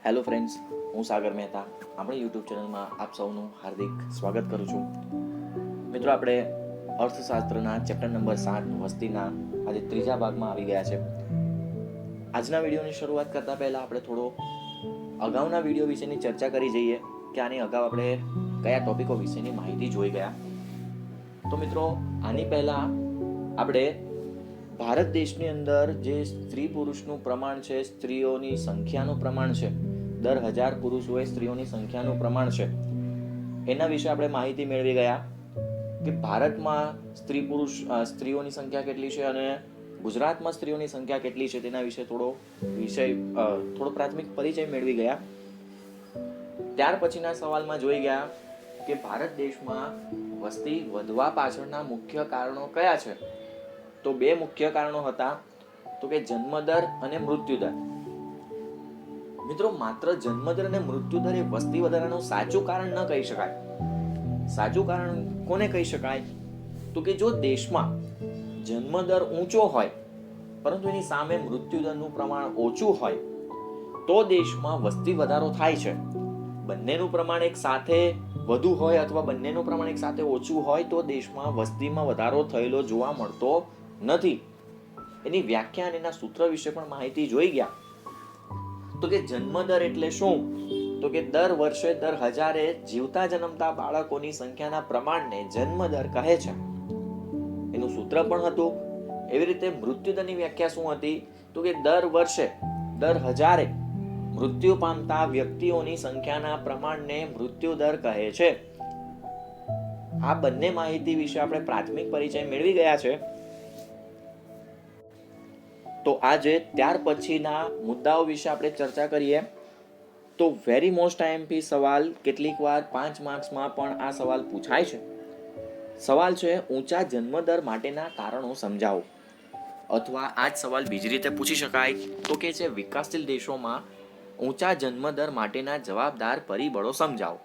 Hello friends, હું સાગર મહેતા આપણી YouTube ચેનલમાં આપ સૌનું હાર્દિક સ્વાગત કરું છું. મિત્રો, આપણે અર્થશાસ્ત્રના ચેપ્ટર નંબર 7 વસ્તીના આજે ત્રીજા ભાગમાં આવી ગયા છે. આજના વિડીયોની શરૂઆત કરતા પહેલા આપણે થોડો અગાઉના વિડીયો વિશેની ચર્ચા કરી જઈએ કે આની અગાઉ આપણે કયા ટોપિકો વિશેની માહિતી જોઈ ગયા. તો મિત્રો, આની પહેલા આપણે ભારત દેશની અંદર જે સ્ત્રી પુરુષનું પ્રમાણ છે, સ્ત્રીઓની સંખ્યાનું પ્રમાણ છે, દર 1000 પુરુષ હોય સ્ત્રીઓની સંખ્યાનું પ્રમાણ છે, એના વિશે આપણે માહિતી મેળવી ગયા કે ભારતમાં સ્ત્રીઓની સંખ્યા કેટલી છે અને ગુજરાતમાં સ્ત્રીઓની સંખ્યા કેટલી છે તેના વિશે થોડો પ્રાથમિક પરિચય મેળવી ગયા. ત્યાર પછીના સવાલમાં જોઈ ગયા કે ભારત દેશમાં વસ્તી વધવા પાછળના મુખ્ય કારણો કયા છે. તો બે મુખ્ય કારણો હતા, તો કે જન્મદર અને મૃત્યુદર. મિત્રો, માત્ર જન્મદર અને મૃત્યુદર એ વસ્તી વધારાનું સાચું કારણ ન કહી શકાય. સાચું કારણ કોને કહી શકાય? તો કે જો દેશમાં જન્મદર ઊંચો હોય પરંતુ એની સામે મૃત્યુદરનું પ્રમાણ ઓછું હોય તો દેશમાં વસ્તી વધારો થાય છે. બંનેનું પ્રમાણ એક સાથે વધુ હોય અથવા બંનેનું પ્રમાણ એક સાથે ઓછું હોય તો દેશમાં વસ્તીમાં વધારો થયેલો જોવા મળતો નથી. એની વ્યાખ્યા અને એના સૂત્ર વિશે પણ માહિતી જોઈ ગયા. તો કે જન્મદર એટલે શું? તો કે દર વર્ષે દર 1000 જીવતા જન્મતા બાળકોની સંખ્યાના પ્રમાણને જન્મદર કહે છે. એનું સૂત્ર પણ હતું. એવી રીતે મૃત્યુદરની વ્યાખ્યા શું હતી? તો કે દર વર્ષે દર 1000 મૃત્યુ પામતા વ્યક્તિઓની સંખ્યાના પ્રમાણને મૃત્યુદર કહે છે. આ બંને માહિતી વિશે આપણે પ્રાથમિક પરિચય મેળવી ગયા છે. તો આજે ત્યાર પછીના મુદ્દાઓ વિશે આપણે ચર્ચા કરીએ. તો વેરી મોસ્ટ આઈએમપી સવાલ, કેટલીક વાર 5 માર્ક્સમાં પણ આ સવાલ પૂછાય છે. સવાલ છે, ઊંચા જન્મદર માટેના કારણો સમજાવો. અથવા આ જ સવાલ બીજી રીતે પૂછી શકાય તો કે છે વિકાસશીલ દેશોમાં ઊંચા જન્મદર માટેના જવાબદાર પરિબળો સમજાવો.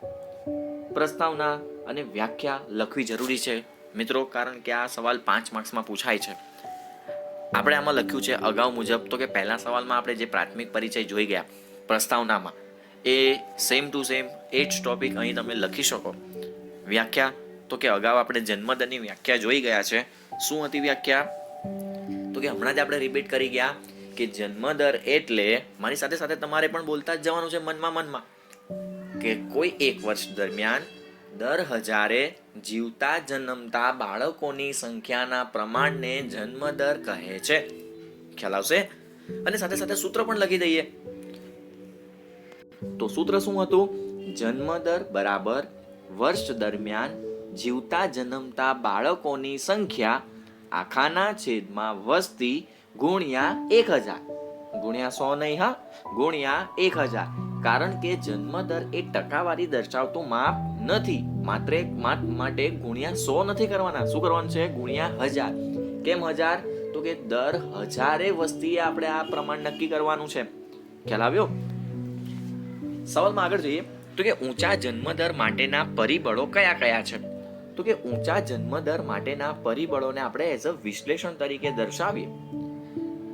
પ્રસ્તાવના અને વ્યાખ્યા લખવી જરૂરી છે મિત્રો, કારણ કે આ સવાલ 5 માર્ક્સમાં પૂછાય છે. આપણે આમાં લખ્યું છે અગાઉ મુજબ, તો કે પહેલા સવાલમાં આપણે જે પ્રાથમિક પરિચય જોઈ ગયા પ્રસ્તાવનામાં, એ સેમ ટુ સેમ એ જ ટોપિક અહીં તમે લખી શકો. વ્યાખ્યા, તો કે અગાઉ આપણે જન્મદરની વ્યાખ્યા જોઈ ગયા છે. શું હતી વ્યાખ્યા? તો કે હમણાં જ આપણે રિપીટ કરી ગયા કે જન્મદર એટલે, મારી સાથે સાથે તમારે પણ બોલતા જ જવાનું છે મનમાં, કે કોઈ એક વર્ષ દરમિયાન દર 1000 જીવતા જન્મતા બાળકોની સંખ્યાના પ્રમાણને જન્મદર કહે છે. ખ્યાલ આવશે? અને સાથે સાથે સૂત્ર પણ લખી દઈએ. તો સૂત્ર શું હતું? જન્મદર બરાબર વર્ષ દરમિયાન જીવતા જન્મતા બાળકોની સંખ્યા આખાના છેદમાં વસ્તી ગુણ્યા 1000 ગુણ્યા 100 નહીં, હા, ગુણ્યા 1000. કારણ કે જન્મદર એ ટકાવારી દર્શાવતું માપ નથી, માટે ગુણ્યા 100 નથી કરવાના. શું કરવાનું છે? ગુણ્યા 1000. કેમ 1000? તો કે દર 1000 વસ્તીએ આપણે આ પ્રમાણ નક્કી કરવાનું છે. ખ્યાલ આવ્યો? સવાલમાં આગળ જોઈએ તો કે ઊંચા જન્મદર માટેના પરિબળો કયા કયા છે? તો કે ઊંચા જન્મદર માટેના પરિબળોને આપણે એઝ અ વિશ્લેષણ તરીકે દર્શાવીએ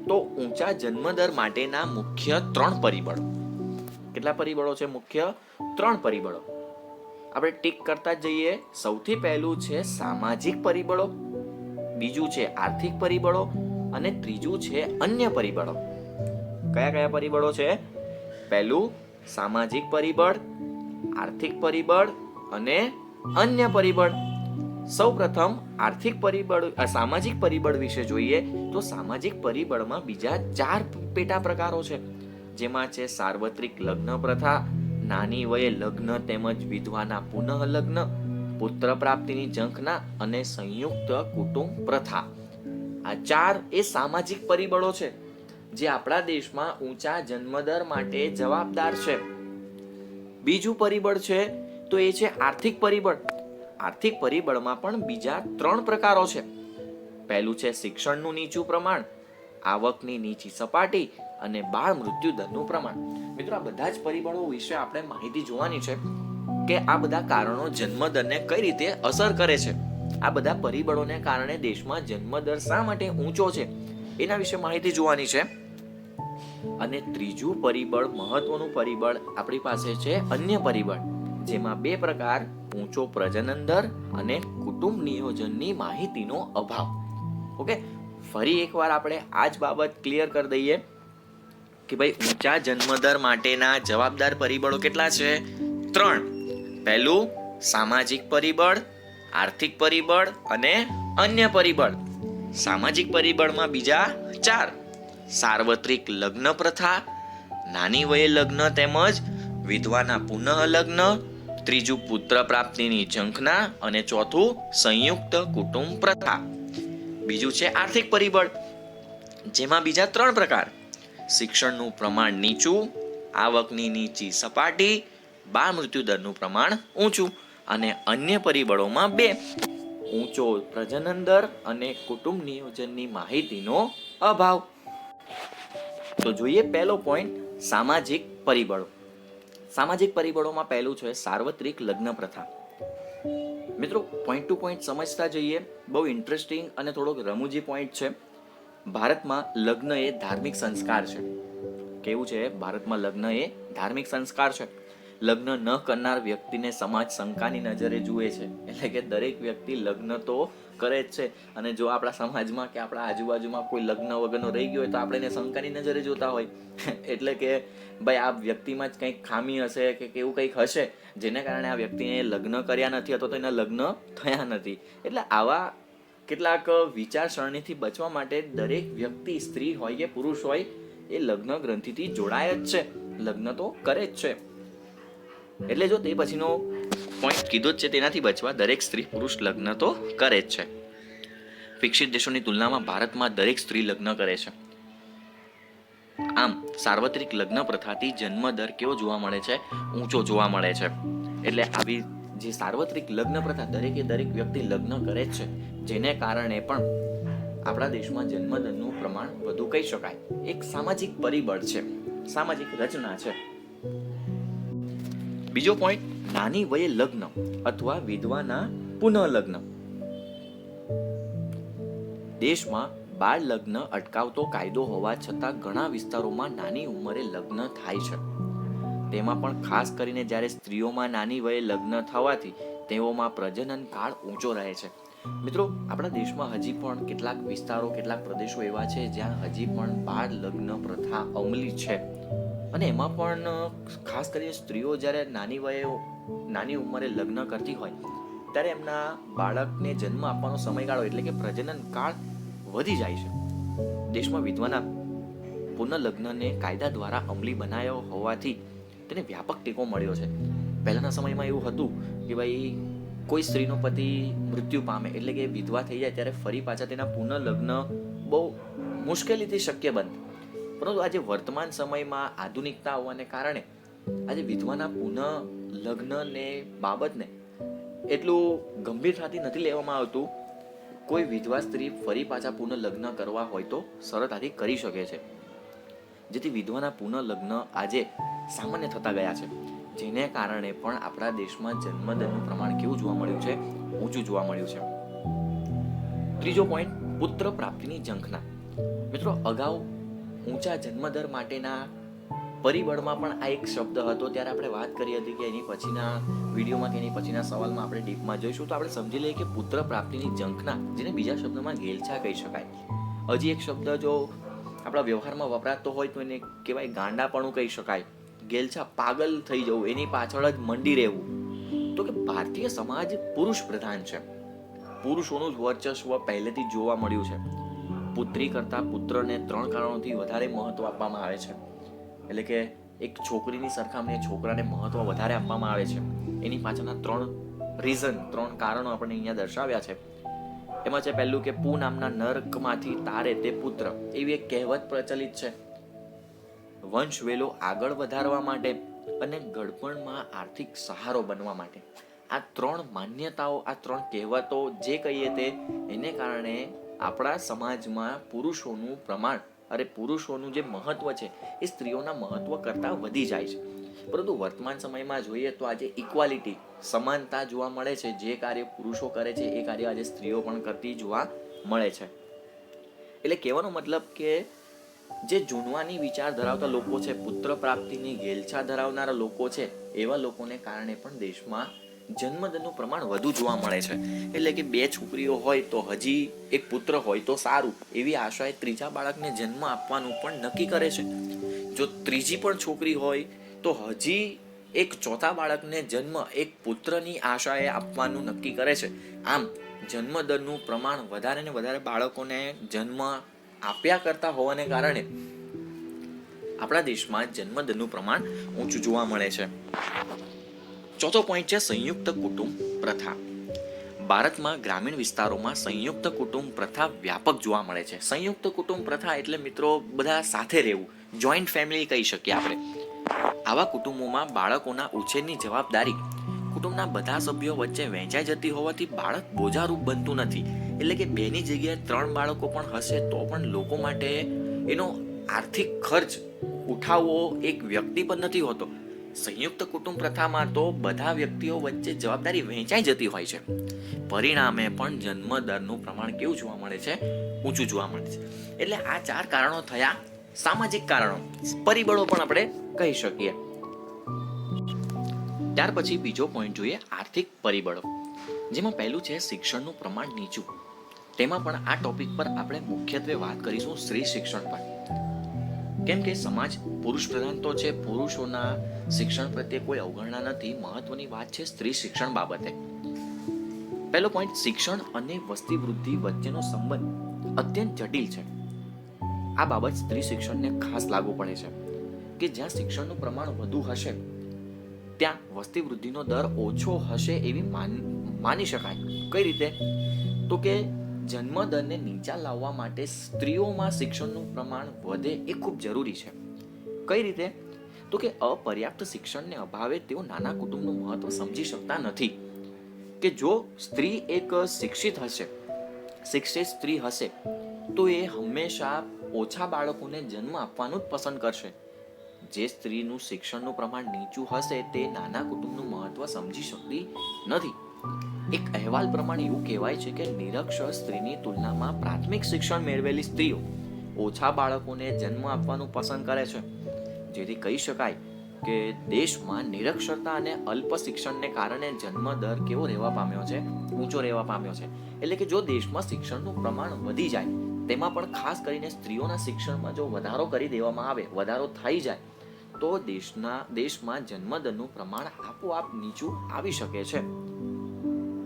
તો ઊંચા જન્મદર માટેના મુખ્ય 3 પરિબળો. કેટલા પરિબળો છે? મુખ્ય 3 પરિબળો. આપણે ટીક કરતા જઈએ. સૌથી પહેલું છે સામાજિક પરિબળો, બીજું છે આર્થિક પરિબળો અને ત્રીજું છે અન્ય પરિબળો. કયા કયા પરિબળો છે? પહેલું સામાજિક પરિબળ, આર્થિક પરિબળ અને અન્ય પરિબળ. સૌપ્રથમ સામાજિક પરિબળ વિશે જોઈએ તો સામાજિક પરિબળમાં બીજા 4 પેટા પ્રકારો છે, જેમાં છે સાર્વત્રિક લગ્ન પ્રથા, નાની વયે લગ્ન તેમજ વિધવાના પુનઃ લગ્ન, પુત્ર પ્રાપ્તિની ઝંખના અને સંયુક્ત કુટુંબ પ્રથા. આ 4 એ સામાજિક પરિબળો છે જે આપણા દેશમાં ઊંચા જન્મદર માટે જવાબદાર છે. બીજું પરિબળ છે તો એ છે આર્થિક પરિબળ. આર્થિક પરિબળમાં પણ બીજા 3 પ્રકારો છે. પહેલું છે શિક્ષણનું નીચું પ્રમાણ, આવકની નીચી સપાટી અને બાળ મૃત્યુ દરનું પ્રમાણ. મિત્રો, આ બધા જ પરિબળો વિશે આપણે માહિતી જોવાની છે કે આ બધા કારણો જન્મદરને કઈ રીતે અસર કરે છે. આ બધા પરિબળોને કારણે દેશમાં જન્મદર શા માટે ઊંચો છે એના વિશે માહિતી જોવાની છે. અને ત્રીજું પરિબળ, મહત્વનું પરિબળ આપણી પાસે છે અન્ય પરિબળ, જેમાં બે પ્રકાર: ઊંચો પ્રજનન દર અને કુટુંબ નિયોજનની માહિતીનો અભાવ. ઓકે, ફરી એકવાર આપણે આ જ બાબત ક્લિયર કરી દઈએ કે ભાઈ ઊંચા જન્મદર માટેના જવાબદાર પરિબળો કેટલા છે? 3. પહેલું સામાજિક પરિબળ, આર્થિક પરિબળ અને અન્ય પરિબળ. સામાજિક પરિબળમાં બીજા 4: સાર્વત્રિક લગ્ન પ્રથા, નાની વયે લગ્ન તેમજ વિધવાના પુનઃ લગ્ન, ત્રીજું પુત્ર પ્રાપ્તિની ઝંખના અને ચોથું સંયુક્ત કુટુંબ પ્રથા. બીજું છે આર્થિક પરિબળ, જેમાં બીજા 3 પ્રકાર: શિક્ષણનું પ્રમાણ નીચું, આવકની નીચી સપાટી, બાળ મૃત્યુ દરનું પ્રમાણ ઊંચું. અને અન્ય પરિબળોમાં 2: ઊંચો પ્રજનન દર અને કુટુંબ નિયોજનની માહિતીનો અભાવ. તો જોઈએ પહેલો પોઈન્ટ, સામાજિક પરિબળો. સામાજિક પરિબળોમાં પહેલું છે સાર્વત્રિક લગ્ન પ્રથા. મિત્રો, પોઈન્ટ ટુ પોઈન્ટ સમજતા જઈએ. બહુ ઇન્ટરેસ્ટિંગ અને થોડોક રમૂજી પોઈન્ટ છે. ભારતમાં લગ્ન એ ધાર્મિક સંસ્કાર છે. કેવું છે? ભારતમાં લગ્ન એ ધાર્મિક સંસ્કાર છે. લગ્ન ન કરનાર વ્યક્તિને સમાજ શંકાની નજરે જુએ છે. એટલે કે દરેક વ્યક્તિ લગ્ન તો કરે જ છે, અને જો આપણા સમાજમાં કે આપણા આજુબાજુમાં કોઈ લગ્ન વગરનો રહી ગયો હોય તો આપણે એને શંકાની નજરે જોતા હોય. એટલે કે ભાઈ આ વ્યક્તિમાં જ કંઈક ખામી હશે કે એવું કંઈક હશે જેને કારણે આ વ્યક્તિને લગ્ન કર્યા નથી અથવા તો એના લગ્ન થયા નથી. એટલે આવા કેટલાક વિચારસરણીથી બચવા માટે દરેક વ્યક્તિ, સ્ત્રી હોય કે પુરુષ હોય, એ લગ્ન ગ્રંથિથી જોડાય જ છે, લગ્ન તો કરે જ છે. એટલે જો તે પછીનો પોઈન્ટ કીધો જ છે, તેનાથી બચવા દરેક સ્ત્રી પુરુષ લગ્ન તો કરે જ છે. વિકસિત દેશોની તુલનામાં ભારતમાં દરેક સ્ત્રી લગ્ન કરે છે. આમ સાર્વત્રિક લગ્ન પ્રથાથી જન્મ દર કેવો જોવા મળે છે? ઊંચો જોવા મળે છે. એટલે આવી જે સાર્વત્રિક લગ્ન પ્રથા, દરેક વ્યક્તિ લગ્ન કરે જ છે, જેને કારણે પણ આપણા દેશમાં જન્મદરનું પ્રમાણ વધુ કહી શકાય. એક સામાજિક પરિબળ છે, સામાજિક રચના છે. બીજો પોઈન્ટ, નાની વયે લગ્ન અથવા વિધવાના પુનઃ લગ્ન. દેશમાં બાળ લગ્ન અટકાવતો કાયદો હોવા છતાં ઘણા વિસ્તારોમાં નાની ઉંમરે લગ્ન થાય છે. તેમાં પણ ખાસ કરીને જ્યારે સ્ત્રીઓમાં નાની વયે લગ્ન થવાથી તેઓમાં પ્રજનન કાળ ઊંચો રહે છે. મિત્રો, આપણા દેશમાં હજી પણ કેટલાક વિસ્તારો, કેટલાક પ્રદેશો એવા છે જ્યાં હજી પણ બાળ લગ્ન પ્રથા અમલી છે. અને એમાં પણ ખાસ કરીને સ્ત્રીઓ જ્યારે નાની ઉંમરે લગ્ન કરતી હોય ત્યારે એમના બાળકને જન્મ આપવાનો સમયગાળો એટલે કે પ્રજનન કાળ વધી જાય છે. દેશમાં વિધવાના પુનઃલગ્નને કાયદા દ્વારા અમલી બનાવ્યો હોવાથી તેને વ્યાપક ટેકો મળ્યો છે. પહેલાના સમયમાં એવું હતું કે ભાઈ કોઈ સ્ત્રીનો પતિ મૃત્યુ પામે એટલે કે વિધવા થઈ જાય ત્યારે ફરી પાછા તેના પુનઃલગ્ન બહુ મુશ્કેલીથી શક્ય બનતું. પરંતુ આજે વર્તમાન સમયમાં આધુનિકતા હોવાને કારણે આજે વિધવાના પુનઃ લગ્નને બાબતને એટલું ગંભીરતાથી નથી લેવામાં આવતું. કોઈ વિધવા સ્ત્રી ફરી પાછા પુનઃ લગ્ન કરવા હોય તો સરળતાથી કરી શકે છે, જેથી વિધવાના પુનઃ લગ્ન આજે સામાન્ય થતા ગયા છે, જેને કારણે પણ આપણા દેશમાં જન્મદરનું પ્રમાણ કેવું જોવા મળ્યું છે? ઊંચું જોવા મળ્યું છે. ત્રીજો પોઈન્ટ, પુત્ર પ્રાપ્તિની ઝંખના. મિત્રો, અગાઉ ઊંચા જન્મદર માટેના પરિબળમાં પણ આ એક શબ્દ હતો, ત્યારે આપણે વાત કરી હતી કે એની પછીના વિડીયોમાં કે એની પછીના સવાલમાં આપણે ડીપમાં જોઈશું તો આપણે સમજી લઈએ કે પુત્ર પ્રાપ્તિની ઝંખના, જેને બીજા શબ્દમાં ઘેલછા કહી શકાય. હજી એક શબ્દ જો આપણા વ્યવહારમાં વપરાતો હોય તો એને કહેવાય ગાંડાપણું કહી શકાય. ઘેલછા, પાગલ થઈ જવું, એની પાછળ જ મંડી રહેવું. તો કે ભારતીય સમાજ પુરુષ પ્રધાન છે. પુરુષોનું જ વર્ચસ્વ પહેલેથી જોવા મળ્યું છે. પુત્રી કરતા પુત્રને 3 કારણોથી વધારે મહત્વ આપવામાં આવે છે. એટલે કે એક છોકરીની સરખામણીએ છોકરાને મહત્વ વધારે આપવામાં આવે છે. એની પાછળના 3 કારણો આપણે અહીંયા દર્શાવ્યા છે. એમાં છે પહેલું કે પૂ નામના નરકમાંથી તારે તે પુત્ર, એવી એક કહેવત પ્રચલિત છે. વંશ વેલો આગળ વધારવા માટે અને ગડપણમાં આર્થિક સહારો બનવા માટે. આ 3 માન્યતાઓ, આ 3 કહેવતો જે કહીએ તે, એને કારણે આપણા સમાજમાં પુરુષોનું પ્રમાણ પુરુષોનું જે મહત્વ છે એ સ્ત્રીઓના મહત્વ કરતાં વધી જાય છે. પરંતુ વર્તમાન સમયમાં જોઈએ તો આજે ઇક્વાલિટી, સમાનતા જોવા મળે છે. જે કાર્ય પુરુષો કરે છે એ કાર્ય આજે સ્ત્રીઓ પણ કરતી જોવા મળે છે. એટલે કહેવાનો મતલબ કે જે જૂનવાની વિચાર ધરાવતા લોકો છે, પુત્ર પ્રાપ્તિની ઘેલછા ધરાવનારા લોકો છે, એવા લોકોને કારણે પણ દેશમાં જન્મદરનું પ્રમાણ વધુ જોવા મળે છે. એટલે કે 2 છોકરીઓ હોય તો હજી એક પુત્ર હોય તો સારું, એવી આશાએ ત્રીજા બાળકને જન્મ આપવાનું પણ નક્કી કરે છે. જો ત્રીજી પણ છોકરી હોય તો હજી એક ચોથા બાળકને જન્મ એક પુત્રની આશાએ આપવાનું નક્કી કરે છે. આમ જન્મદરનું પ્રમાણ વધારે ને વધારે બાળકોને જન્મ આપ્યા કરતા હોવાને કારણે આપણા દેશમાં જન્મદરનું પ્રમાણ ઊંચું જોવા મળે છે. ચોથો પોઈન્ટ છે સંયુક્ત કુટુંબ પ્રથા. ભારતમાં ગ્રામીણ વિસ્તારોમાં સંયુક્ત કુટુંબ પ્રથા વ્યાપક જોવા મળે છે. સંયુક્ત કુટુંબ પ્રથા એટલે મિત્રો બધા સાથે રહેવું, જોઈન્ટ ફેમિલી કહી શકીએ આપણે. આવા કુટુંબોમાં બાળકોના ઉછેરની જવાબદારી કુટુંબના બધા સભ્યો વચ્ચે વહેંચાઈ જતી હોવાથી બાળક બોજારૂપ બનતું નથી. એટલે કે 2ની જગ્યાએ 3 બાળકો પણ હશે તો પણ લોકો માટે એનો આર્થિક ખર્ચ ઉઠાવવો એક વ્યક્તિ પર નથી હોતો. સંયુક્ત કુટુંબ પ્રથામાં તો બધા વ્યક્તિઓ વચ્ચે જવાબદારી વહેંચાઈ જતી હોય છે. પરિણામે પણ જન્મદરનું પ્રમાણ કેવું જોવા મળે છે? ઊંચું જોવા મળે છે. એટલે આ 4 કારણો થયા સામાજિક કારણો, પરિબળો પણ આપણે કહી શકીએ. ત્યાર પછી બીજો પોઈન્ટ જોઈએ આર્થિક પરિબળો, જેમાં પહેલું છે શિક્ષણનું પ્રમાણ નીચું. તેમાં પણ આ ટોપિક પર આપણે મુખ્યત્વે વાત કરીશું સ્ત્રી શિક્ષણ પર. કેમ કે સમાજ પુરુષ પ્રધાન તો છે, પુરુષોના શિક્ષણ પ્રત્યે કોઈ અવગણના નથી. મહત્વની વાત છે સ્ત્રી શિક્ષણ બાબતે. પહેલો પોઈન્ટ, શિક્ષણ અને વસ્તી વૃદ્ધિ વચ્ચેનો સંબંધ અત્યંત જટિલ છે. આ બાબત સ્ત્રી શિક્ષણને ખાસ લાગુ પડે છે કે જ્યાં શિક્ષણનું પ્રમાણ વધુ હશે ત્યાં વસ્તી વૃદ્ધિનો દર ઓછો હશે એવી માની શકાય. કઈ રીતે? તો કે જન્મ દરને નીચા લાવવા માટે સ્ત્રીઓમાં શિક્ષણનું પ્રમાણ વધે એ ખૂબ જરૂરી છે. કઈ રીતે? તો કે અપર્યાપ્ત શિક્ષણને અભાવે તેઓ નાના કુટુંબનું મહત્વ સમજી શકતા નથી. કે જો સ્ત્રી એક શિક્ષિત સ્ત્રી હશે તો એ હંમેશા ઓછા બાળકોને જન્મ આપવાનું જ પસંદ કરશે. જે સ્ત્રીનું શિક્ષણનું પ્રમાણ નીચું હશે તે નાના કુટુંબનું મહત્વ સમજી શકતી નથી. એક અહેવાલ પ્રમાણે એવું કહેવાય છે કે નિરક્ષર સ્ત્રીની તુલનામાં પ્રાથમિક શિક્ષણ મેળવેલી સ્ત્રીઓ ઓછા બાળકોને જન્મ આપવાનું પસંદ કરે છે. જેથી કહી શકાય કે દેશમાં નિરક્ષરતા અને અલ્પ શિક્ષણને કારણે જન્મ દર કેવો રહેવા પામ્યો છે? ઊંચો રહેવા પામ્યો છે. એટલે કે જો દેશમાં શિક્ષણનું પ્રમાણ વધી જાય, તેમાં પણ ખાસ કરીને સ્ત્રીઓના શિક્ષણમાં જો વધારો કરી દેવામાં આવે, વધારો થઈ જાય તો દેશમાં જન્મદરનું પ્રમાણ આપોઆપ નીચું આવી શકે છે.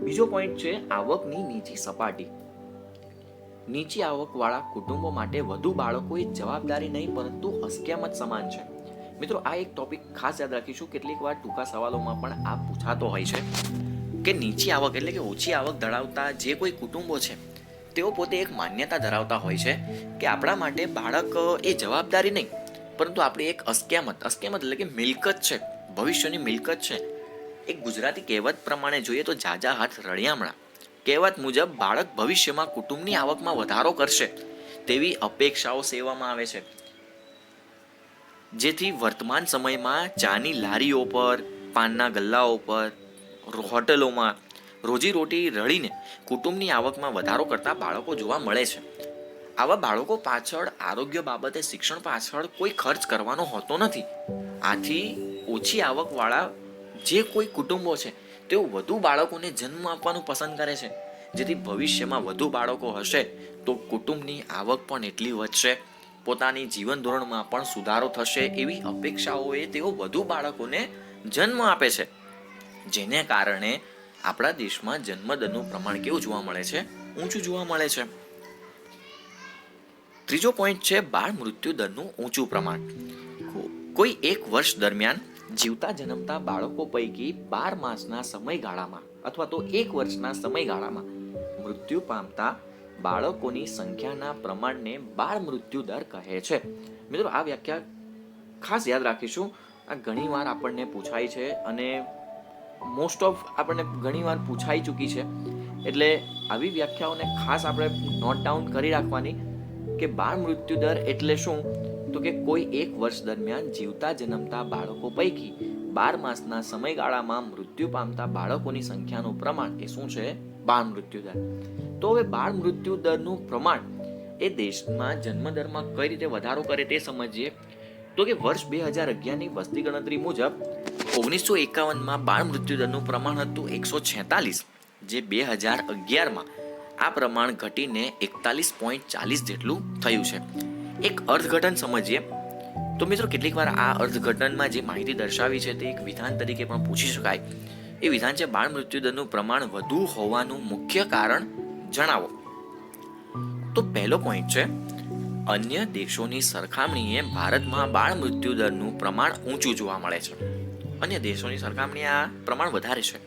બીજો પોઈન્ટ છે આવકની નીચી સપાટી. નીચી આવકવાળા કુટુંબો માટે વધુ બાળકો એ જવાબદારી નહીં પરંતુ અસ્ક્યામત સમાન છે. મિત્રો આ એક ટોપિક ખાસ યાદ રાખીશું. કેટલીક વાર ટૂંકા સવાલોમાં પણ આ પૂછાતો હોય છે કે નીચી આવક એટલે કે ઓછી આવક ધરાવતા જે કોઈ કુટુંબો છે તેઓ પોતે એક માન્યતા ધરાવતા હોય છે કે આપણા માટે બાળક એ જવાબદારી નહીં પરંતુ આપણી એક અસ્ક્યામત એટલે કે મિલકત છે, ભવિષ્યની મિલકત છે. એક ગુજરાતી કહેવત પ્રમાણે જોઈએ તો જાજા હાથ રળિયામણા. કહેવત મુજબ બાળક ભવિષ્યમાં કુટુંબની આવકમાં વધારો કરશે તેવી અપેક્ષાઓ સેવવામાં આવે છે. જેથી વર્તમાન સમયમાં ચાની લારીઓ પર, પાનના ગલ્લાઓ પર, હોટલોમાં રોજીરોટી રળીને કુટુંબની આવકમાં વધારો કરતા બાળકો જોવા મળે છે. આવા બાળકો પાછળ આરોગ્ય બાબતે શિક્ષણ પાછળ કોઈ ખર્ચ કરવાનો હોતો નથી. આથી ઓછી આવકવાળા જે કોઈ કુટુંબો છે તેઓ વધુ બાળકોને જન્મ આપવાનું પસંદ કરે છે. જેથી ભવિષ્યમાં વધુ બાળકો હશે તો કુટુંબની આવક પણ એટલી વધશે, પોતાની જીવન ધોરણમાં પણ સુધારો થશે એવી અપેક્ષાઓએ તેઓ વધુ બાળકોને જન્મ આપે છે. જેને કારણે આપણા દેશમાં જન્મદરનું પ્રમાણ કેવું જોવા મળે છે? ઊંચું જોવા મળે છે. ત્રીજો પોઈન્ટ છે બાળ મૃત્યુ દરનું ઊંચું પ્રમાણ. કોઈ એક વર્ષ દરમિયાન જીવતા જન્મતા બાળકો પૈકી 12 માસના સમયગાળામાં અથવા તો 1 વર્ષના સમયગાળામાં મૃત્યુ પામતા બાળકોની સંખ્યાના પ્રમાણને બાળ મૃત્યુ દર કહે છે. મિત્રો આ વ્યાખ્યા ખાસ યાદ રાખીશું. આ ઘણીવાર આપણને પૂછાય છે અને મોસ્ટ ઓફ આપણને ઘણીવાર પૂછાઈ ચૂકી છે. એટલે આવી વ્યાખ્યાઓને ખાસ આપણે નોટ ડાઉન કરી રાખવાની કે બાળ મૃત્યુ દર એટલે શું? તો કે કોઈ એક વર્ષ દરમિયાન જીવતા જન્મતા બાળકો પૈકી 12 માસના સમયગાળામાં મૃત્યુ પામતા બાળકોની સંખ્યાનું પ્રમાણ એ શું છે? બાળ મૃત્યુ દર. તો હવે બાળ મૃત્યુ દરનું પ્રમાણ એ દેશમાં જન્મદરમાં કઈ રીતે વધારો કરે તે સમજીએ તો કે વર્ષ 2011ની વસ્તી ગણતરી મુજબ 1951માં બાળ મૃત્યુદરનું પ્રમાણ હતું 146, જે 2011માં આ પ્રમાણ ઘટીને 41.40 જેટલું થયું છે. એક અર્થઘટન સમજીએ તો મિત્રો કેટલીક વાર આ અર્થઘટનમાં જે માહિતી દર્શાવી છે તે એક વિધાન તરીકે પણ પૂછી શકાય. એ વિધાન છે બાળ મૃત્યુદરનું પ્રમાણ વધુ હોવાનું મુખ્ય કારણ જણાવો. તો પહેલો પોઈન્ટ છે, અન્ય દેશોની સરખામણીએ ભારતમાં બાળ મૃત્યુદરનું પ્રમાણ ઊંચું જોવા મળે છે. અન્ય દેશોની સરખામણીએ આ પ્રમાણ વધારે છે.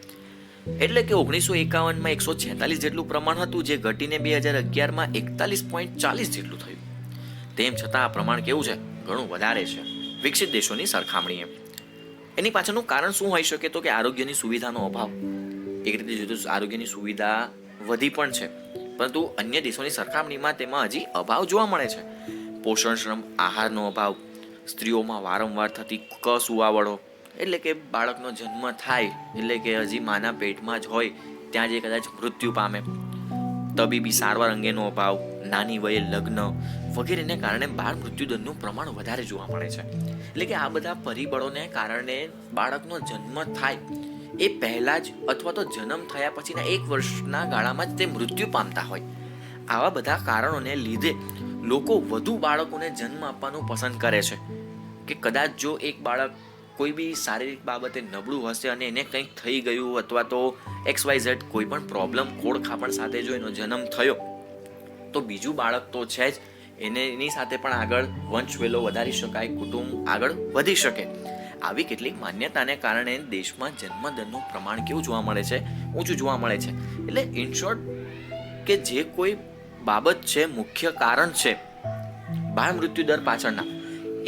એટલે કે 1951માં 146 જેટલું પ્રમાણ હતું, જે ઘટીને 2011માં 41.40 જેટલું થયું. તેમ છતાં આ પ્રમાણ કેવું છે? ઘણું વધારે છે વિકસિત દેશોની સરખામણીએ. એની પાછળનું કારણ શું હોઈ શકે? તો કે આરોગ્યની સુવિધાનો અભાવ. એક રીતે જોઈએ તો આરોગ્યની સુવિધા વધી પણ છે, પરંતુ અન્ય દેશોની સરખામણીમાં તેમાં હજી અભાવ જોવા મળે છે. પોષણક્ષમ આહારનો અભાવ, સ્ત્રીઓમાં વારંવાર થતી કસુવાવડો, એટલે કે બાળકનો જન્મ થાય એટલે કે હજી માના પેટમાં જ હોય ત્યાં જે કદાચ મૃત્યુ પામે, તબીબી સારવાર અંગેનો અભાવ, નાની વયે લગ્ન વગેરેને કારણે બાળ મૃત્યુદરનું પ્રમાણ વધારે જોવા મળે છે. એટલે કે આ બધા પરિબળોને કારણે બાળકનો જન્મ થાય એ પહેલા જ અથવા તો જન્મ થયા પછીના 1 વર્ષના ગાળામાં જ તે મૃત્યુ પામતા હોય. આવા બધા કારણોને લીધે લોકો વધુ બાળકોને જન્મ આપવાનું પસંદ કરે છે. કે કદાચ જો એક બાળક કોઈ બી શારીરિક બાબતે નબળું હશે અને એને કંઈક થઈ ગયું અથવા તો XYZ કોઈ પણ પ્રોબ્લેમ ખોડખાપણ સાથે જો એનો જન્મ થયો તો બીજું બાળક તો છે જ, એની સાથે પણ આગળ વંશવેલો વધારી શકાય, કુટુંબ આગળ વધી શકે. આવી કેટલીક માન્યતાને કારણે દેશમાં જન્મદરનું પ્રમાણ કેવું જોવા મળે છે? ઊંચું જોવા મળે છે. એટલે ઇન શોર્ટ કે જે કોઈ બાબત છે, મુખ્ય કારણ છે બાળ મૃત્યુદર પાછળના,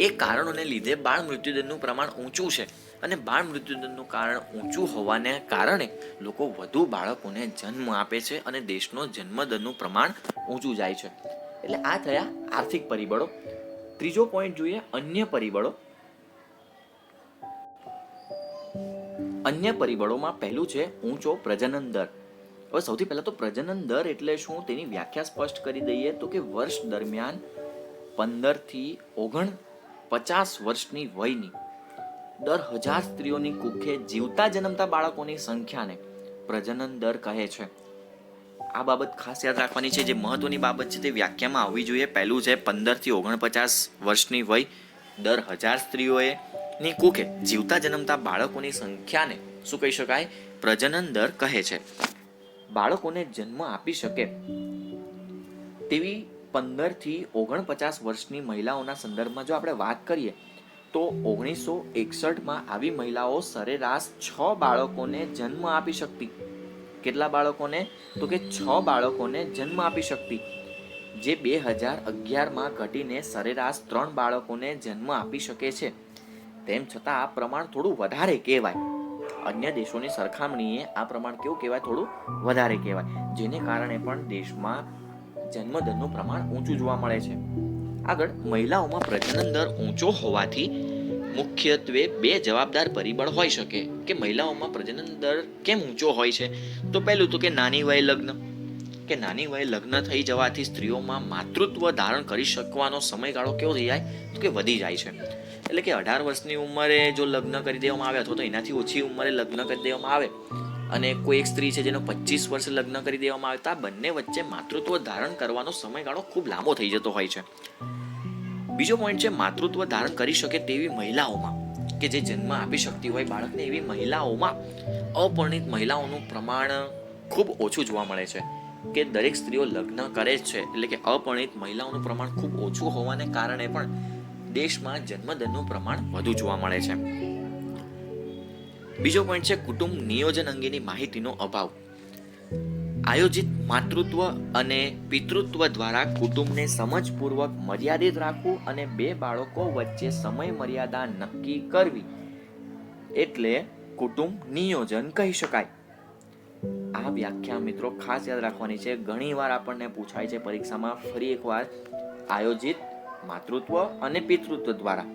એ કારણોને લીધે બાળ મૃત્યુદરનું પ્રમાણ ઊંચું છે. અને બાળ મૃત્યુદરનું કારણ ઊંચું હોવાને કારણે લોકો વધુ બાળકોને જન્મ આપે છે અને દેશનો જન્મદરનું પ્રમાણ ઊંચું જાય છે. એટલે આ થયા આર્થિક પરિબળો. ત્રીજો પોઈન્ટ જોઈએ, અન્ય પરિબળો. અન્ય પરિબળોમાં પહેલું છે ઊંચો પ્રજનન દર. હવે સૌથી પહેલા તો પ્રજનન દર એટલે શું તેની વ્યાખ્યા સ્પષ્ટ કરી દઈએ તો કે વર્ષ દરમિયાન 15 થી 49 વર્ષની વયની દર 1000 સ્ત્રીઓની કુખે જીવતા જન્મતા બાળકોની સંખ્યાને પ્રજનન દર કહે છે. આ બાબત ખાસ યાદ રાખવાની છે. જે મહત્વની બાબત છે તે વ્યાખ્યામાં આવવી જોઈએ. પહેલું છે 15 થી 49 વર્ષની વય, દર 1000 સ્ત્રીઓએ ની કુખે જીવતા જન્મતા બાળકોની સંખ્યાને શું કહી શકાય? પ્રજનન દર કહે છે. બાળકોને જન્મ આપી શકે તેવી 15 થી 49 વર્ષની મહિલાઓના સંદર્ભમાં જો આપણે વાત કરીએ તો 1961માં આવી મહિલાઓ સરેરાશ 6 બાળકોને જન્મ આપી શકતી. કેટલા બાળકોને? તો કે 6 બાળકોને જન્મ આપી શકતી, જે 2011માં ઘટીને સરેરાશ 3 બાળકોને જન્મ આપી શકે છે. તેમ છતાં આ પ્રમાણ થોડું વધારે કહેવાય. અન્ય દેશોની સરખામણીએ આ પ્રમાણ કેવું કહેવાય? થોડું વધારે કહેવાય, જેને કારણે પણ દેશમાં જન્મદરનું પ્રમાણ ઊંચું જોવા મળે છે. આગળ, મહિલાઓમાં પ્રજનન દર ઊંચો હોવાથી મુખ્યત્વે 2 જવાબદાર પરિબળ હોઈ શકે. કે મહિલાઓમાં પ્રજનન દર કેમ ઊંચો હોય છે? તો પહેલું તો કે નાની વયે લગ્ન. કે નાની વયે લગ્ન થઈ જવાથી સ્ત્રીઓમાં માતૃત્વ ધારણ કરી શકવાનો સમયગાળો કેવો થઈ જાય? તો કે વધી જાય છે. એટલે કે 18 વર્ષની ઉંમરે જો લગ્ન કરી દેવામાં આવે અથવા તો એનાથી ઓછી ઉંમરે લગ્ન કરી દેવામાં આવે અને કોઈ એક સ્ત્રી છે જેનો 25 વર્ષે લગ્ન કરી દેવામાં આવે તો આ બંને વચ્ચે માતૃત્વ ધારણ કરવાનો સમયગાળો ખૂબ લાંબો થઈ જતો હોય છે. બીજો પોઈન્ટ છે માતૃત્વ ધારણ કરી શકે તેવી મહિલાઓમાં, કે જે જન્મ આપી શકતી હોય બાળકને, એવી મહિલાઓમાં અપરિણિત મહિલાઓનું પ્રમાણ ખૂબ ઓછું જોવા મળે છે. કે દરેક સ્ત્રીઓ લગ્ન કરે છે એટલે કે અપરિણિત મહિલાઓનું પ્રમાણ ખૂબ ઓછું હોવાને કારણે પણ દેશમાં જન્મદરનું પ્રમાણ વધુ જોવા મળે છે. બીજો પોઈન્ટ છે કુટુંબ નિયોજન અંગેની માહિતીનો અભાવ. આયોજિત માતૃત્વ અને પિતૃત્વ દ્વારા કુટુંબને સમજપૂર્વક મર્યાદિત રાખવું અને 2 બાળકો વચ્ચે સમય મર્યાદા નક્કી કરવી એટલે કુટુંબ નિયોજન કહી શકાય. આ વ્યાખ્યા મિત્રો ખાસ યાદ રાખવાની છે. ઘણીવાર આપણને પૂછાય છે પરીક્ષામાં. ફરી એકવાર, આયોજિત માતૃત્વ અને પિતૃત્વ દ્વારા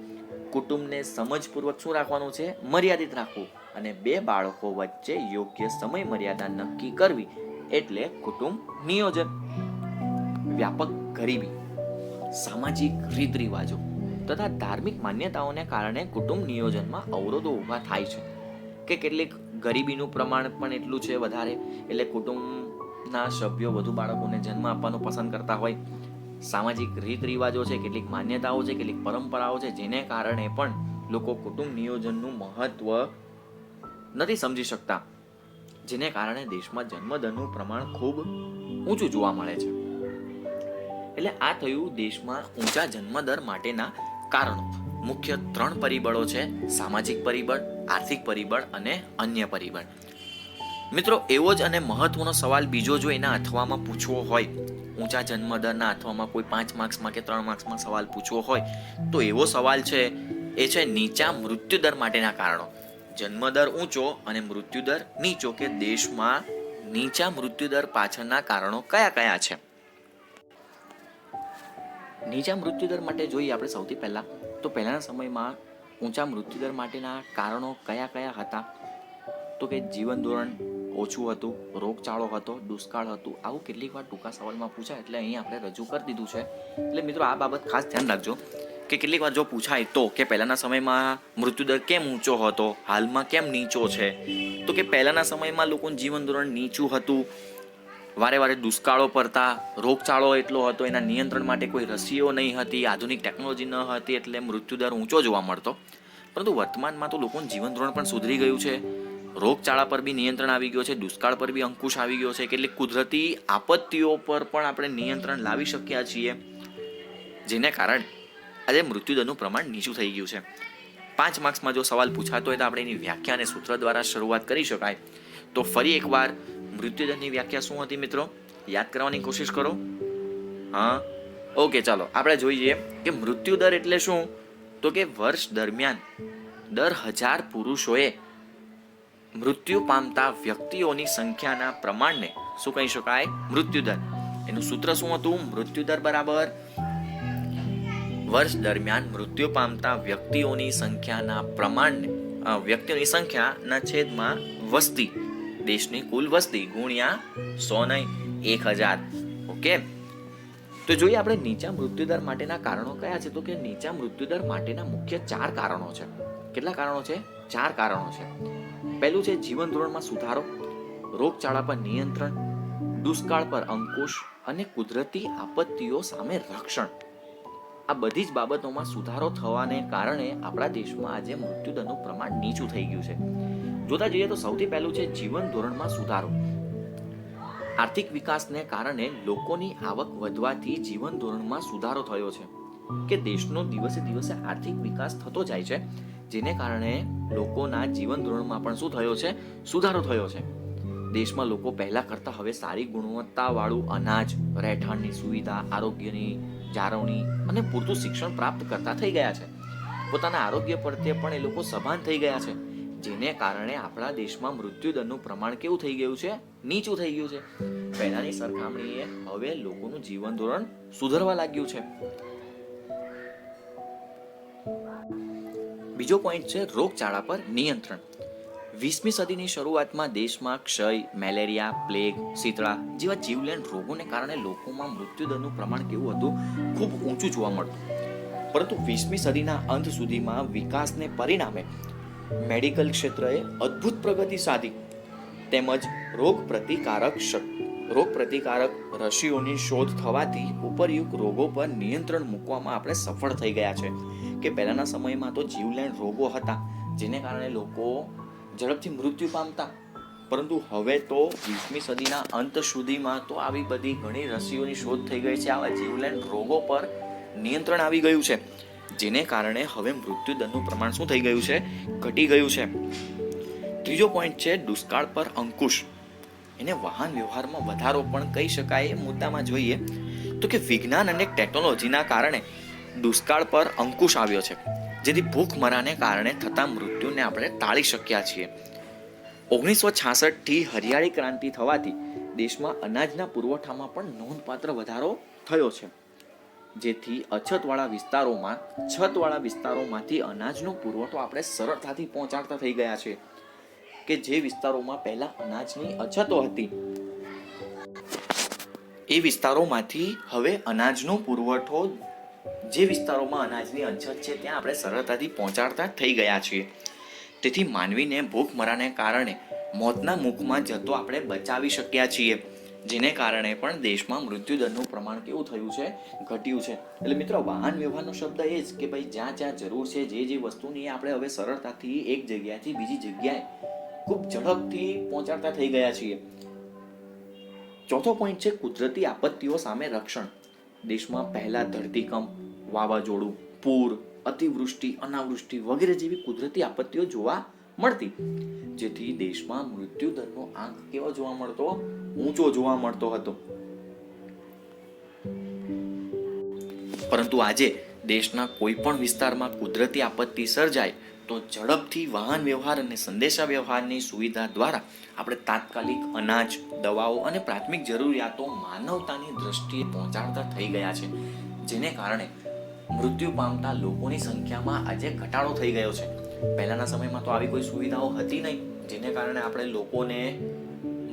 કુટુંબને સમજપૂર્વક શું રાખવાનું છે? મર્યાદિત રાખવું અને 2 બાળકો વચ્ચે યોગ્ય સમય મર્યાદા નક્કી કરવી એટલે કુટુંબ નિયોજન. વ્યાપક ગરીબી, સામાજિક રીત રિવાજો તથા ધાર્મિક માન્યતાઓને કારણે કુટુંબ નિયોજનમાં અવરોધો ઊભા થાય છે. કે કેટલીક ગરીબીનું પ્રમાણ પણ એટલું છે વધારે, એટલે કુટુંબના સભ્યો વધુ બાળકોને જન્મ આપવાનું પસંદ કરતા હોય. સામાજિક રીત રિવાજો છે, કેટલીક માન્યતાઓ છે, કેટલીક પરંપરાઓ છે, જેને કારણે પણ લોકો કુટુંબ નિયોજનનું મહત્વ નથી સમજી શકતા, જેને કારણે દેશમાં જન્મદરનું પ્રમાણ ખૂબ ઊંચું જોવા મળે છે. એટલે આ થયું દેશમાં ઊંચા જન્મદર માટેના કારણો. મુખ્ય 3 પરિબળો છે: સામાજિક પરિબળ, આર્થિક પરિબળ અને અન્ય પરિબળ. મિત્રો, એવો જ અને મહત્વનો સવાલ બીજો જો એના અથવામાં પૂછવો હોય, ઊંચા જન્મદરના અથવામાં કોઈ 5 માર્ક્સમાં કે 3 માર્ક્સમાં સવાલ પૂછવો હોય, તો એવો સવાલ છે એ છે નીચા મૃત્યુદર માટેના કારણો. જન્મદર ઊંચો અને મૃત્યુદર નીચો, કે દેશમાં નીચા મૃત્યુદર પાછળના કારણો કયા કયા છે? નીચા મૃત્યુદર માટે જોઈએ આપણે સૌથી પહેલા, તો પહેલાના સમયમાં ઊંચા મૃત્યુદર માટેના કારણો કયા કયા હતા? તો કે જીવન ધોરણ ઓછું હતું, રોગચાળો હતો, દુષ્કાળ હતું. આવું કેટલીક વાર ટૂંકા સવાલમાં પૂછાય, એટલે અહીં આપણે રજૂ કરી દીધું છે. એટલે મિત્રો, આ બાબત ખાસ ધ્યાન રાખજો કે કેટલીક વાર જો પૂછાય તો કે પહેલાના સમયમાં મૃત્યુદર કેમ ઊંચો હતો, હાલમાં કેમ નીચો છે, તો કે પહેલાના સમયમાં લોકોનું જીવન ધોરણ નીચું હતું, વારે વારે દુષ્કાળો પડતા, રોગચાળો એટલો હતો, એના નિયંત્રણ માટે કોઈ રસીઓ નહીં હતી, આધુનિક ટેકનોલોજી ન હતી, એટલે મૃત્યુદર ઊંચો જોવા મળતો. પરંતુ વર્તમાનમાં તો લોકોનું જીવન ધોરણ પણ સુધરી ગયું છે, રોગચાળા પર બી નિયંત્રણ આવી ગયો છે, દુષ્કાળ પર બી અંકુશ આવી ગયો છે, કેટલીક કુદરતી આપત્તિઓ પર પણ આપણે નિયંત્રણ લાવી શક્યા છીએ, જેને કારણે આજે મૃત્યુદરનું પ્રમાણ નીચું થઈ ગયું છે. 5 માર્ક્સમાં જો સવાલ પૂછાતો હોય તો આપણે એની વ્યાખ્યા અને સૂત્ર દ્વારા શરૂઆત કરી શકાય. તો ફરી એકવાર મૃત્યુદરની વ્યાખ્યા શું હતી મિત્રો? યાદ કરવાની કોશિશ કરો. હા, ઓકે, ચાલો આપણે જોઈએ કે મૃત્યુદર એટલે શું. તો કે વર્ષ દરમિયાન દર 1000 પુરુષોએ મૃત્યુ પામતા વ્યક્તિઓની સંખ્યાના પ્રમાણને શું કહી શકાય? મૃત્યુદર. એનું સૂત્ર શું હતું? મૃત્યુદર બરાબર વર્ષ દરમિયાન મૃત્યુ પામતા વ્યક્તિઓની સંખ્યાના પ્રમાણને વ્યક્તિઓની સંખ્યાના છેદમાં વસ્તી, દેશની કુલ વસ્તી ગુણ્યા 100 નહીં 1000. ઓકે, તો જોઈએ આપણે નીચા મૃત્યુદર માટેના કારણો કયા છે. તો કે નીચા મૃત્યુદર માટેના મુખ્ય 4 કારણો છે. કેટલા કારણો છે? 4 કારણો છે. પહેલું છે જીવન ધોરણમાં સુધારો, રોગચાળા પર નિયંત્રણ, દુષ્કાળ પર અંકુશ અને કુદરતી આપત્તિઓ સામે રક્ષણ. આ બધી જ બાબતોમાં સુધારો થવાને કારણે આપણા દેશમાં આજે મૃત્યુદરનું પ્રમાણ નીચું થઈ ગયું છે. જોતા જઈએ તો સૌથી પહેલું છે જીવન ધોરણમાં સુધારો. આર્થિક વિકાસને કારણે લોકોની આવક વધવાથી જીવન ધોરણમાં સુધારો થયો છે, કે દેશનો દિવસે દિવસે આર્થિક વિકાસ થતો જાય છે, જેને કારણે લોકોના જીવન ધોરણમાં પણ શું થયો છે? સુધારો થયો છે. દેશમાં લોકો પહેલા કરતા હવે સારી ગુણવત્તાવાળું અનાજ, રહેઠાણની સુવિધા, આરોગ્યની જાળવણી અને પૂરતું શિક્ષણ પ્રાપ્ત કરતા થઈ ગયા છે. પોતાના આરોગ્ય પ્રત્યે પણ એ લોકો સભાન થઈ ગયા છે, જેને કારણે આપણા દેશમાં મૃત્યુદરનું પ્રમાણ કેવું થઈ ગયું છે? નીચું થઈ ગયું છે. પહેલાની સરખામણીએ હવે લોકોનું જીવન ધોરણ સુધરવા લાગ્યું છે. બીજો પોઈન્ટ છે રોગચાળા પર નિયંત્રણ. 20મી સદીની શરૂઆતમાં દેશમાં ક્ષય, મેલેરિયા, પ્લેગ, શીતળા જેવા જીવલેણ રોગોને કારણે લોકોમાં મૃત્યુદરનું પ્રમાણ કેવું હતું? ખૂબ ઊંચું જોવા મળતું. પરંતુ 20મી સદીના અંત સુધીમાં વિકાસને પરિણામે મેડિકલ ક્ષેત્રએ અદ્ભુત પ્રગતિ સાધી, તેમજ રોગ પ્રતિકારક રસીઓની શોધ થવાથી ઉપરયુક્ત રોગો પર નિયંત્રણ મૂકવામાં આપણે સફળ થઈ ગયા છે. કે પહેલાના સમયમાં તો જીવલેણ રોગો હતા, જેને કારણે લોકો ઝડપથી મૃત્યુ પામતા, પરંતુ હવે તો 20મી સદીના અંત સુધીમાં તો આવી બધી ઘણી રસીઓની શોધ થઈ ગઈ છે. આવા જીવલેણ રોગો પર નિયંત્રણ આવી ગયું છે, જેને કારણે હવે મૃત્યુદરનું પ્રમાણ શું થઈ ગયું છે? ઘટી ગયું છે. ત્રીજો પોઈન્ટ છે દુષ્કાળ પર અંકુશ. એને વાહન વ્યવહારમાં વધારો પણ કહી શકાય. એ મુદ્દામાં જોઈએ તો કે વિજ્ઞાન અને ટેકનોલોજીના કારણે દુષ્કાળ પર અંકુશ આવ્યો છે, જેથી ભૂખમરાને કારણે થતા મૃત્યુને આપણે ટાળી શક્યા છીએ. 1966થી હરિયાળી ક્રાંતિ થવાથી દેશમાં અનાજના પુરવઠામાં પણ નોંધપાત્ર વધારો થયો છે, જેથી છતવાળા વિસ્તારોમાંથી અનાજનો પુરવઠો આપણે સરળતાથી પહોંચાડતા થઈ ગયા છે. કે જે વિસ્તારોમાં પહેલા અનાજની અછતો હતી, એ વિસ્તારોમાંથી હવે અનાજનો પુરવઠો, જે વિસ્તારોમાં અનાજની અછત છે ત્યાં આપણે સરળતાથી પહોંચાડતા થઈ ગયા છીએ. તેથી માનવીને ભૂખમરાને કારણે મોતના મુખમાં જતો આપણે બચાવી શક્યા છીએ, જેને કારણે પણ દેશમાં મૃત્યુદરનું પ્રમાણ કેવું થયું છે, ઘટ્યું છે. એટલે મિત્રો, વાહન વ્યવહારનો શબ્દ એ જ કે ભાઈ જ્યાં જ્યાં જરૂર છે, જે વસ્તુની આપણે હવે સરળતાથી એક જગ્યાએથી બીજી જગ્યાએ ખૂબ ઝડપથી પહોંચાડતા થઈ ગયા છીએ. ચોથો પોઈન્ટ છે કુદરતી આપત્તિઓ સામે રક્ષણ. દેશમાં પહેલા ધરતીકંપ, વાવાઝોડું, પૂર, અતિવૃષ્ટિ, અનાવૃષ્ટિ વગેરે જેવી કુદરતી આપત્તિઓ જોવા મળતી, જેથી દેશમાં મૃત્યુદરનો આંક કેવો જોવા મળતો, ઊંચો જોવા મળતો હતો. પરંતુ આજે દેશના કોઈ પણ વિસ્તારમાં કુદરતી આપત્તિ સર્જાય તો ઝડપથી વાહન વ્યવહાર અને સંદેશા વ્યવહારની સુવિધા દ્વારા આપણે તાત્કાલિક અનાજ, દવાઓ અને પ્રાથમિક જરૂરિયાતો માનવતાની દ્રષ્ટિએ પહોંચાડતા થઈ ગયા છે, જેને કારણે મૃત્યુ પામતા લોકોની સંખ્યામાં આજે ઘટાડો થઈ ગયો છે. પહેલાના સમયમાં તો આવી કોઈ સુવિધાઓ હતી નહીં, જેને કારણે આપણે લોકોને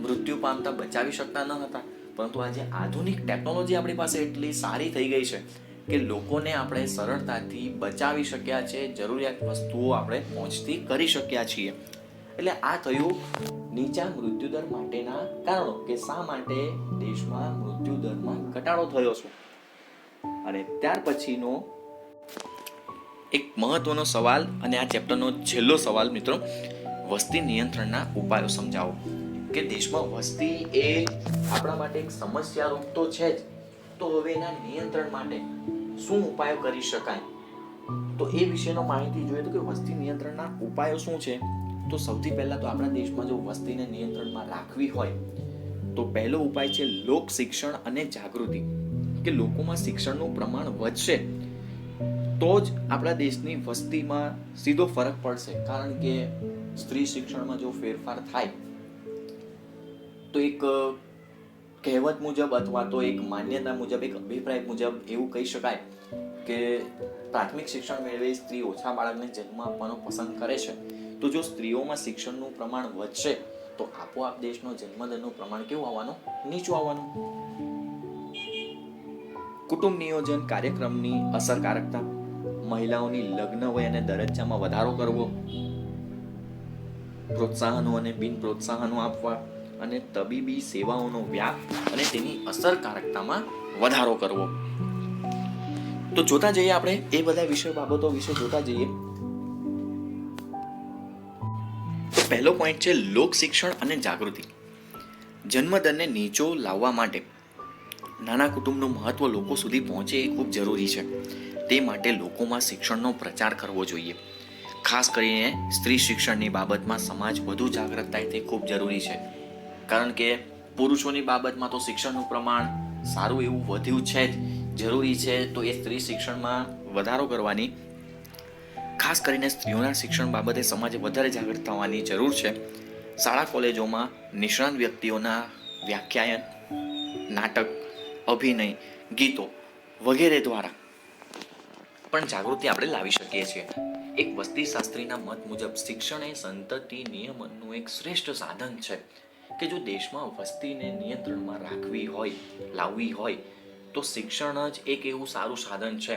મૃત્યુ પામતા બચાવી શકતા ન હતા. પરંતુ આજે આધુનિક ટેકનોલોજી આપણી પાસે એટલી સારી થઈ ગઈ છે કે લોકોને આપણે સરળતાથી બચાવી શક્યા છે, જરૂરિયાત વસ્તુઓ આપણે પહોંચતી કરી શક્યા છીએ. એટલે આ થયું નીચા મૃત્યુદર માટેના કારણો કે શા માટે દેશમાં મૃત્યુદરમાં ઘટાડો થયો છે. અને ત્યાર પછીનો એક મહત્વનો સવાલ, અને આ ચેપ્ટરનો છેલ્લો સવાલ મિત્રો, વસ્તી નિયંત્રણના ઉપાયો સમજાવો. કે દેશમાં વસ્તી એ આપણા માટે એક સમસ્યા રૂપ તો છે જ, તો હવે એના નિયંત્રણ માટે શું ઉપાયો કરી શકાય, તો એ વિશેનો માહિતી જોઈએ તો કે વસ્તી નિયંત્રણના ઉપાયો શું છે. તો સૌથી પહેલા તો આપણા દેશમાં જો વસ્તીને નિયંત્રણમાં રાખવી હોય તો પહેલો ઉપાય છે લોક શિક્ષણ અને જાગૃતિ. કે લોકોમાં શિક્ષણનું પ્રમાણ વધશે તો જ આપણા દેશની વસ્તીમાં સીધો ફરક પડશે. કારણ કે સ્ત્રી શિક્ષણમાં જો ફેરફાર થાય તો એક કહેવત મુજબ અથવા તો એક માન્યતા મુજબ, એક અભિપ્રાય મુજબ એવું કહી શકાય કે પ્રાથમિક શિક્ષણ મેળવી સ્ત્રી ઓછા બાળકને જન્મ આપવાનો પસંદ કરે છે. તો જો સ્ત્રીઓમાં શિક્ષણનું પ્રમાણ વધશે તો આપોઆપ દેશનો જન્મદરનું પ્રમાણ કેવું આવવાનું, નીચું આવવાનું. કુટુંબ નિયોજન કાર્યક્રમની અસરકારકતા, મહિલાઓની લગ્ન વય અને દરજ્જામાં વધારો કરવો, પ્રોત્સાહનો અને બિન પ્રોત્સાહનો આપવા, અને તબીબી સેવાઓનો વ્યાપ અને તેની અસરકારકતામાં વધારો કરવો. તો જોતા જઈએ આપણે એ બધા બાબતો વિશે જોતા જઈએ. તો પહેલો પોઈન્ટ છે લોક શિક્ષણ અને જાગૃતિ. જન્મદરને નીચો લાવવા માટે નાના કુટુંબનું મહત્વ લોકો સુધી પહોંચે એ ખૂબ જરૂરી છે. તે માટે લોકોમાં શિક્ષણનો પ્રચાર કરવો જોઈએ. ખાસ કરીને સ્ત્રી શિક્ષણની બાબતમાં સમાજ વધુ જાગૃત થાય તે ખૂબ જરૂરી છે. કારણ કે પુરુષોની બાબતમાં તો શિક્ષણનું પ્રમાણ સારું એવું વધ્યું છે જ, જરૂરી છે તો એ સ્ત્રી શિક્ષણમાં વધારો કરવાની, ખાસ કરીને સ્ત્રીઓના શિક્ષણ બાબતે સમાજે વધારે જાગૃત થવાની જરૂર છે. શાળા કોલેજોમાં નિષ્ણાત વ્યક્તિઓના વ્યાખ્યાન, નાટક, અભિનય, ગીતો વગેરે દ્વારા પણ જાગૃતિ આપણે લાવી શકીએ છીએ. એક વસ્તી શાસ્ત્રીના મત મુજબ શિક્ષણ એ સંતતિ નિયમનનું એક શ્રેષ્ઠ સાધન છે. કે જો દેશમાં વસ્તીને નિયંત્રણમાં લાવવી હોય તો શિક્ષણ જ એક એવું સારું સાધન છે.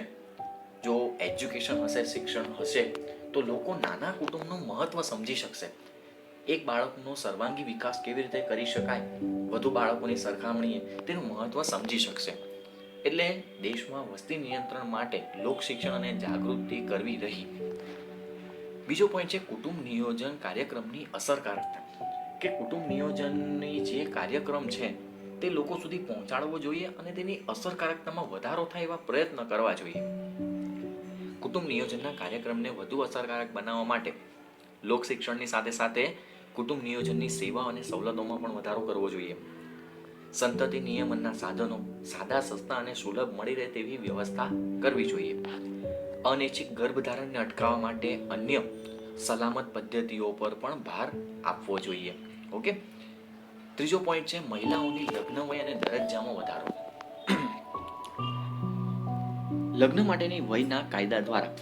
જો એજ્યુકેશન હશે, શિક્ષણ હશે તો લોકો નાના કુટુંબનું મહત્વ સમજી શકશે. એક બાળકનો સર્વાંગી વિકાસ કેવી રીતે કરી શકાય વધુ બાળકોની સરખામણીએ તેનું મહત્વ સમજી શકશે. એટલે દેશમાં વસ્તી નિયંત્રણ માટે લોક શિક્ષણ અને જાગૃતિ કરવી રહી. બીજો પોઈન્ટ છે કુટુંબ નિયોજન કાર્યક્રમની અસરકારકતા. કે કુટુંબ નિયોજનની જે કાર્યક્રમ છે તે લોકો સુધી પહોંચાડવો જોઈએ અને તેની અસરકારકતામાં વધારો થાય એવા પ્રયત્ન કરવા જોઈએ. કુટુંબ નિયોજનના કાર્યક્રમને વધુ અસરકારક બનાવવા માટે લોક શિક્ષણની સાથે સાથે કુટુંબ નિયોજનની સેવા અને સવલતોમાં પણ વધારો કરવો જોઈએ. સંતતિ નિયમનના સાધનો સાદા, સસ્તા અને સુલભ મળી રહે તેવી વ્યવસ્થા કરવી જોઈએ. અનૈચ્છિક ગર્ભધારણને અટકાવવા માટે અન્ય સલામત પદ્ધતિઓ પર પણ ભાર આપવો જોઈએ. ઓકે. ત્રીજો પોઈન્ટ છે મહિલાઓની લગ્ન વય અને દરજ્જામાં વધારો. લગ્ન માટેની વયના કાયદા દ્વારા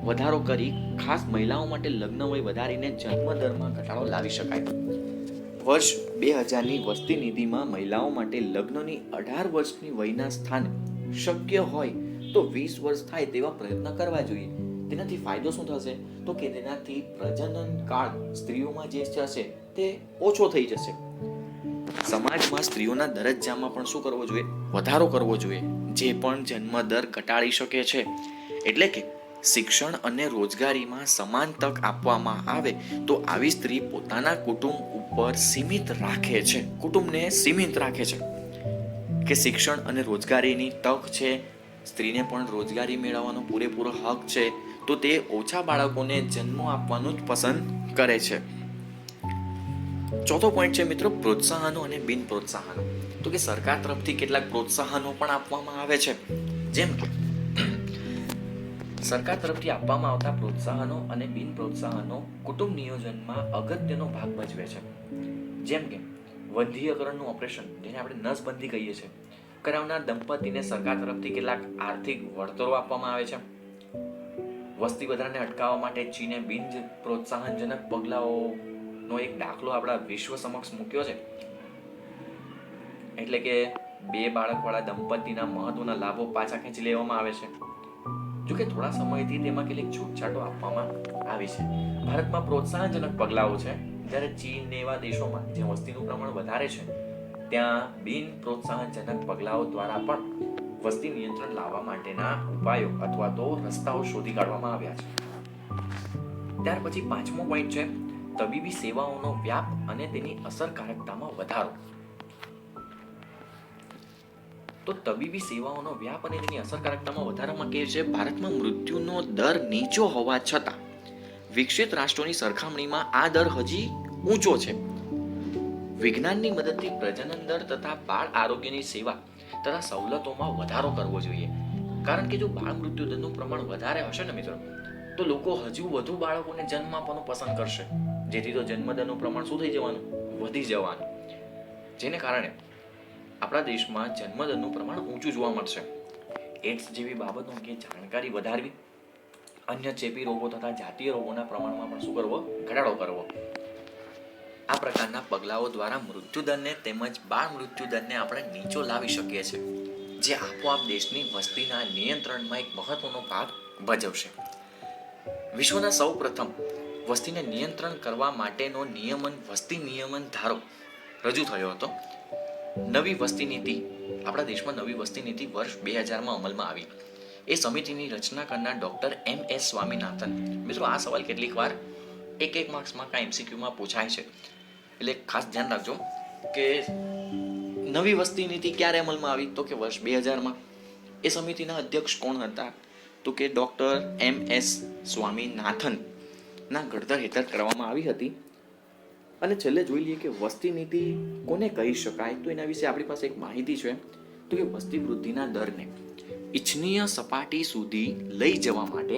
વધારો કરી ખાસ મહિલાઓ માટે લગ્ન વય વધારીને જન્મ દરમાં ઘટાડો લાવી શકાય. વર્ષ 2000ની વસ્તી નીતિમાં મહિલાઓ માટે લગ્નની 18 વર્ષની વયના સ્થાને શક્ય હોય તો 20 વર્ષ થાય તેવા પ્રયત્ન કરવા જોઈએ. તેનાથી ફાયદો શું થશે તો કે તેનાથી પ્રજનન કાળ સ્ત્રીઓમાં જે હશે તે ઓછો થઈ જશે. સમાજમાં સ્ત્રીઓના દરજ્જામાં પણ શું કરવો જોઈએ? વધારો કરવો જોઈએ, જે પણ જન્મદર ઘટાડી શકે છે. એટલે કે શિક્ષણ અને રોજગારીમાં સમાન તક આપવામાં આવે તો આવી સ્ત્રી પોતાના કુટુંબ ઉપર કુટુંબને સીમિત રાખે છે. કે શિક્ષણ અને રોજગારીની તક છે, સ્ત્રીને પણ રોજગારી મેળવવાનો પૂરેપૂરો હક છે, તો તે ઓછા બાળકોને જન્મ આપવાનું જ પસંદ કરે છે. ચોથો પોઈન્ટ છે મિત્રો, પ્રોત્સાહનો અને બિન પ્રોત્સાહનો. તો કે સરકાર તરફથી કેટલાક પ્રોત્સાહનો પણ આપવામાં આવે છે. જેમ કે સરકાર તરફથી આપવામાં આવતા પ્રોત્સાહનો અને બિન પ્રોત્સાહનો કુટુંબ નિયોજનમાં અગત્યનો ભાગ ભજવે છે. જેમ કે વંધ્યીકરણનું ઓપરેશન, જેને આપણે નસબંધી કહીએ છીએ, કરાવનાર દંપતીને સરકાર તરફથી કેટલાક આર્થિક વળતરો આપવામાં આવે છે. વસ્તી વધારાને અટકાવવા માટે ચીને બિન પ્રોત્સાહનજનક પગલાઓનો એક દાખલો આપણા વિશ્વ સમક્ષ મૂક્યો છે. એટલે કે 2 બાળકવાળા દંપતીના મહત્વના લાભો પાછા ખેંચી લેવામાં આવે છે. જોકે થોડા સમયથી તેમાં કેટલીક છૂટછાટો આપવામાં આવી છે. ભારતમાં પ્રોત્સાહનજનક પગલાઓ છે, જ્યારે ચીન ને એવા દેશોમાં જ્યાં વસ્તીનું પ્રમાણ વધારે છે ત્યાં બિન પ્રોત્સાહનજનક પગલાઓ દ્વારા પણ વસ્તી નિયંત્રણ લાવવા માટેના ઉપાયો અથવા તો રસ્તાઓ શોધી કાઢવામાં આવ્યા છે. ત્યાર પછી 5મો પોઈન્ટ છે તબીબી સેવાઓનો વ્યાપ અને તેની અસરકારકતામાં વધારો. તો તબીબી સેવાઓનો વ્યાપ અને તેની અસરકારકતામાં વધારામાં કહે છે, ભારતમાં મૃત્યુનો દર નીચો હોવા છતાં વિકસિત રાષ્ટ્રોની સરખામણીમાં આ દર હજી ઊંચો છે. વિજ્ઞાનની મદદથી પ્રજનન દર તથા બાળ આરોગ્યની સેવા તથા સવલતોમાં વધારો કરવો જોઈએ. કારણ કે જો બાળ મૃત્યુ દરનું પ્રમાણ વધારે હશે ને મિત્રો, તો લોકો હજુ વધુ બાળકોને જન્મ આપવાનું પસંદ કરશે, જેથી તો જન્મદરનું પ્રમાણ શું થઈ જવાનું? વધી જવાનું. જેને કારણે આપણા દેશમાં જન્મદરનું પ્રમાણ ઊંચું જોવા મળશે. એડ્સ જેવી બાબતો અંગે જાણકારી વધારવી, અન્ય ચેપી રોગો તથા જાતીય રોગોના પ્રમાણમાં પણ શું કરવો? ઘટાડો કરવો. આ પ્રકારના પગલાઓ દ્વારા મૃત્યુદરને તેમજ બાળ મૃત્યુદરને આપણે નીચો લાવી શકીએ છીએ, જે આપોઆપ દેશની વસ્તીના નિયંત્રણમાં એક મહત્વનો ભાગ ભજવશે. વિશ્વના સૌ પ્રથમ વસ્તીને નિયંત્રણ કરવા માટેનો વસ્તી નિયમન ધારો રજૂ થયો હતો. નવી વસ્તી નીતિ, આપણા દેશમાં નવી વસ્તી નીતિ વર્ષ 2000માં અમલમાં આવી. એ સમિતિની રચના કરનાર ડોક્ટર MS સ્વામીનાથન. મિત્રો, આ સવાલ કેટલીક વાર એક માર્ક્સમાં કાં MCQમાં પૂછાય છે, એટલે ખાસ ધ્યાન રાખજો કે નવી વસ્તી નીતિ ક્યારે અમલમાં આવી? તો કે વર્ષ 2000માં. એ સમિતિના અધ્યક્ષ કોણ હતા? તો કે ડોક્ટર MS સ્વામીનાથન ના ઘડતર હેઠળ કરવામાં આવી હતી. અને છેલ્લે જોઈ લઈએ કે વસ્તી નીતિ કોને કહી શકાય, તો એના વિશે આપણી પાસે એક માહિતી છે. તો કે વસ્તી વૃદ્ધિના દરને ઇચ્છનીય સપાટી સુધી લઈ જવા માટે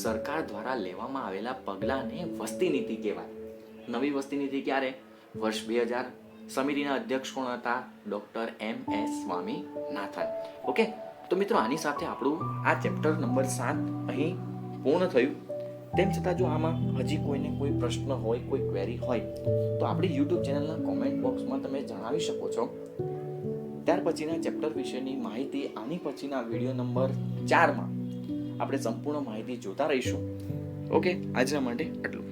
સરકાર દ્વારા લેવામાં આવેલા પગલાંને વસ્તી નીતિ કહેવાય. નવી વસ્તી નીતિ ક્યારે? વર્ષ 2000. સમિતિના અધ્યક્ષ કોણ હતા? Doctor MS Swaminathan. ઓકે, તો મિત્રો આની સાથે આપણું આ ચેપ્ટર નંબર 7 અહીં પૂર્ણ થયું. તેમ છતાં જો આમાં હજી કોઈને કોઈ પ્રશ્ન હોય, કોઈ ક્વેરી હોય, તો આપણી YouTube ચેનલના કોમેન્ટ બોક્સમાં તમે જણાવી શકો છો. ત્યાર પછીના ચેપ્ટર વિશેની માહિતી આની પછીના વિડીયો નંબર 4માં આપણે સંપૂર્ણ માહિતી જોતા રહીશું. ઓકે, આજના માટે આટલું.